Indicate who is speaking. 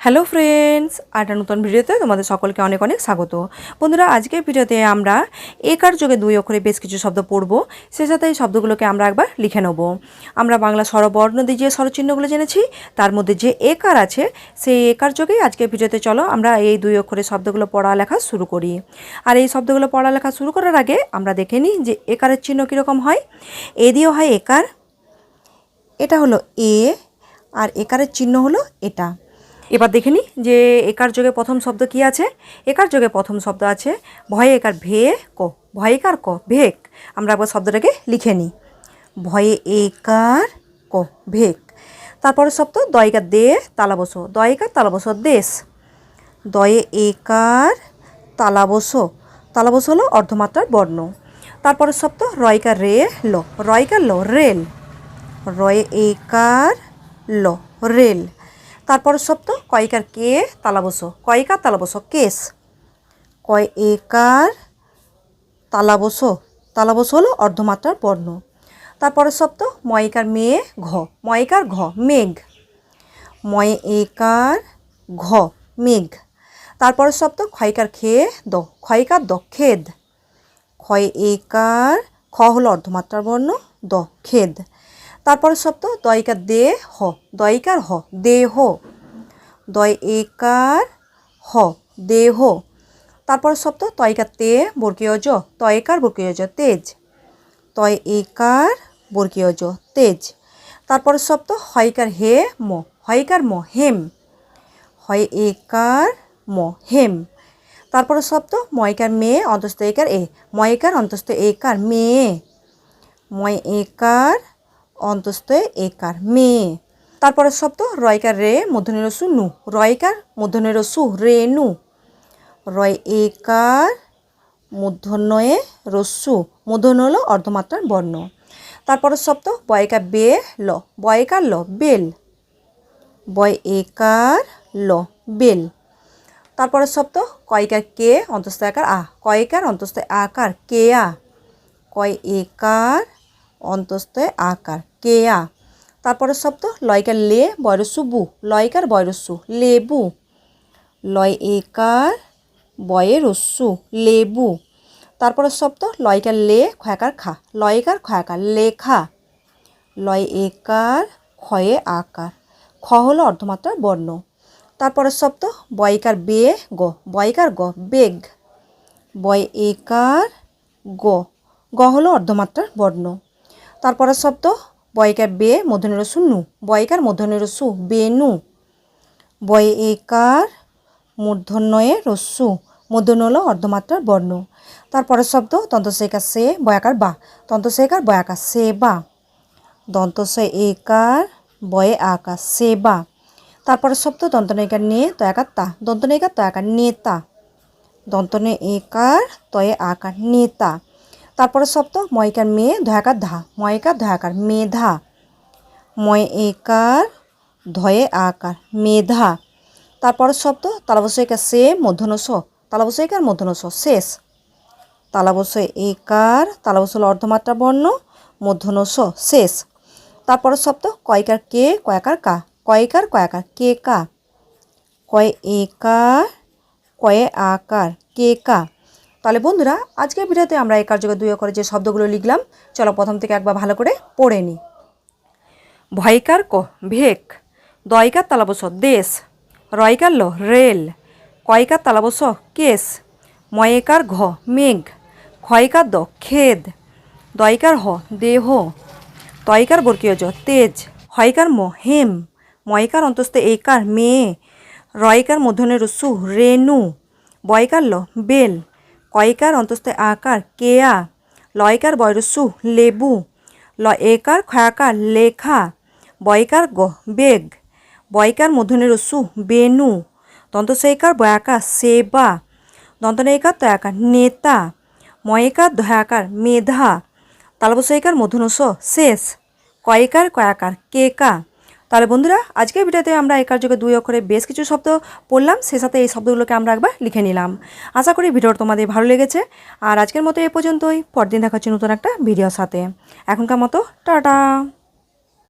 Speaker 1: Hello friends, একটা নতুন ভিডিওতে তোমাদের সকলকে অনেক অনেক স্বাগত। বন্ধুরা, আজকের ভিডিওতে আমরা একার যোগে দুই অক্ষরে বেশ কিছু শব্দ পড়ব, সে সাথে এই শব্দগুলোকে আমরা একবার লিখে নেব। আমরা বাংলা স্বরবর্ণ দিয়ে যে স্বরচিহ্নগুলো জেনেছি তার মধ্যে যে একার আছে সেই একার যোগেই আজকের ভিডিওতে চলো আমরা এই দুই অক্ষরের শব্দগুলো পড়ালেখা শুরু করি। আর এই শব্দগুলো পড়ালেখা শুরু করার আগে আমরা দেখে নিই যে একারের চিহ্ন কীরকম হয়। এ দিয়েও হয় একার, এটা হলো এ, আর একারের চিহ্ন হলো এটা। এবার দেখে নিই যে একার যোগে প্রথম শব্দ কি আছে। একার যোগে প্রথম শব্দ আছে ভয়ে একার ভে ক, ভয়ে একার ক ভেক। আমরা একবার শব্দটাকে লিখে নিই, ভয়ে একার ক ভেক। তারপরের শব্দ দয়কার দে তালাবসো, দয়কার তালাবসো দেশ, দয়ে একার তালাবসো, তালাবসো হলো অর্ধমাত্রার বর্ণ। তারপরের শব্দ রয়কার রে ল, রয়কার ল রেল, রয়ে একার ল রেল। তারপরের শব্দ কয়কার কে তালাবসো, কয়কার তালাবসো কেস, কয় একার তালাবসো, তালাবসো হলো অর্ধমাত্রার বর্ণ। তারপরের শব্দ ময়কার মেয়ে ঘ, ময়কার ঘ মেঘ, ময় একার ঘ মেঘ। তারপরের শব্দ ক্ষয়কার খেয়ে দ, ক্ষয়কার দ খেদ, ক্ষয় একার খ হলো অর্ধমাত্রার বর্ণ দ খেদ। তারপরের শব্দ দয়কার দে হ, দয়কার হ দেহ, দয় একার হ দেহ। তারপরের শব্দ তয়কার তে বর্গীয় জ, তয়কার বর্গীয় জ তেজ, তয় একার বর্গীয় জ তেজ। তারপরের শব্দ হয়কার হে ম, হয়কার ম হেম, হয় একার ম হেম। তারপরের শব্দ ময়কার মেয়ে অন্তস্থ একার এ, ময়কার অন্তস্থ একার মেয়ে, ময় একার অন্তস্থ একার মেয়ে। তারপরের শব্দ রয়কার রে মূর্ধন্য সু নু, রয়কার মূর্ধন্য সু রে নু, রয় একার মূর্ধন্যে রস্যু, মূর্ধন্য হলো অর্ধমাত্রার বর্ণ। তারপরের শব্দ বয়কার বে ল, বয়কার ল বেল, বয় একার ল বেল। তারপরের শব্দ কয়কার কে অন্তস্থ আকার আ, কয়কার অন্তস্থ আকার কে আ, কয় একার অন্তস্থ আকার কে আ। তারপরের শব্দ লয়কার লে বয়রস্যু বু, লয়কার বয়রস্যু লেবু, লয় একার বয়েরস্যু লেবু। তারপরের শব্দ লয়কার লে ক্ষয়াকার খা, লয়কার ক্ষয়াকার লেখা, লয় একার ক্ষয়ে আকার, খ হলো অর্ধমাত্রার বর্ণ। তারপরের শব্দ বয়কার বে গ, বয়কার গ বেগ, বয় একার গ, গ হলো অর্ধমাত্রার বর্ণ। তারপরের শব্দ বয়কার বে মূর্ধন্য সু নু, বয়কার মূর্ধন্য সু বেনু, বয় একার মূর্ধন্যয়ে রস্যু, মূর্ধন্য হলো অর্ধমাত্রার বর্ণ। তারপরের শব্দ দন্তস্বইকার সে বয়াকার বা, দন্তস্বইকার বয়াকার সে বা, দন্তস্বয় একার বয়ে আকার সে বা। তারপরের শব্দ দন্তনয়িকার নে তয়াকার তা, দন্তনয়িকার তয়াকার নেতা, দন্তনে একার তয়ে আকার নেতা। তারপরের শব্দ ময়কার মেয়ে ধয়াকার ধা, ময়কার ধয়াকার মেধা, ময় একার ধয়ে আকার মেধা। তারপরের শব্দ তালাবস্যইকার সে মূর্ধন্য স, তালাবস্যইকার মূর্ধন্য স শেষ, তালাবস্যই একার তালাবস্য হলো অর্ধমাত্রা বর্ণ মূর্ধন্য স শেষ। তারপরের শব্দ কয়কার কে কয়াকার কা, কয়কার কয়াকার কে কা, কয় একার কয়ে আকার কে কা। তাহলে বন্ধুরা, আজকের ভিডিওতে আমরা একার যোগে দুই অক্ষরে যে শব্দগুলো লিখলাম, চলো প্রথম থেকে একবার ভালো করে পড়ে নিই। ভয়কার ক ভেক, দয়কার তালাবস দেশ, রয়কার ল রেল, কয়কার তালাবস কেস, ময়েকার ঘ মেঘ, ক্ষয়কার দ খেদ, দয়কার হ দেহ, তয়কার বর্গীয় জ তেজ, হয়কার ম হেম, ময়কার অন্তস্থ একার মেয়ে, রয়কার মূর্ধন্য সু রেনু, বয়কার ল বেল, কয়কার অন্তস্থ আকার কেয়া, লয়কার বয়রস্যু লেবু, ল একার ক্ষয়াকার লেখা, বয়কার গ বেগ, বয়কার মূর্ধন্য সু বেনু, দন্তস্বইকার বয়াকার সেবা, দন্তনয়িকার তয়াকার নেতা, ময়কার ধয়াকার মেধা, তালবস্যইকার মূর্ধন্য স শেষ, কয়কার কয়াকার কেকা। তাহলে বন্ধুরা, আজকের ভিডিওতে আমরা একার যোগে দুই অক্ষরে বেশ কিছু শব্দ পড়লাম, সে সাথে এই শব্দগুলোকে আমরা একবার লিখে নিলাম। আশা করি ভিডিওটা তোমাদের ভালো লেগেছে। আর আজকের মতো এ পর্যন্তই, পরদিন দেখা হচ্ছে নতুন একটা ভিডিওর সাথে। এখনকার মতো টাটা।